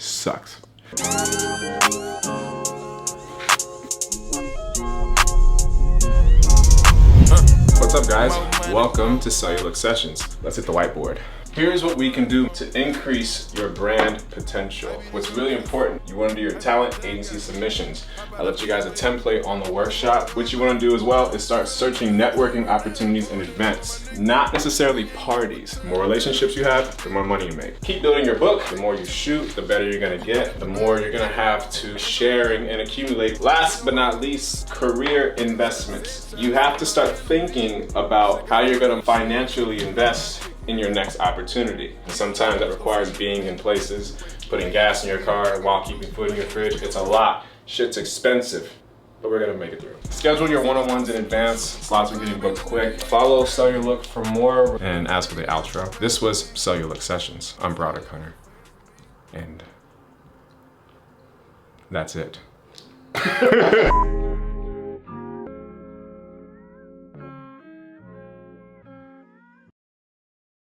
sucks. What's up, guys? Welcome to Cellulook Sessions. Let's hit the whiteboard. Here's what we can do to increase your brand potential. What's really important, you want to do your talent agency submissions. I left you guys a template on the workshop. What you want to do as well is start searching networking opportunities and events, not necessarily parties. The more relationships you have, the more money you make. Keep building your book. The more you shoot, the better you're going to get. The more you're going to have to sharing and accumulate. Last but not least, career investments. You have to start thinking about how you're going to financially invest in your next opportunity. And sometimes that requires being in places, putting gas in your car while keeping food in your fridge. It's a lot. Shit's expensive, but we're gonna make it through. Schedule your one-on-ones in advance. Slots are getting booked quick. Follow Cellulook for more. And as for the outro, this was Cellulook Sessions. I'm Broderick Hunter. And that's it.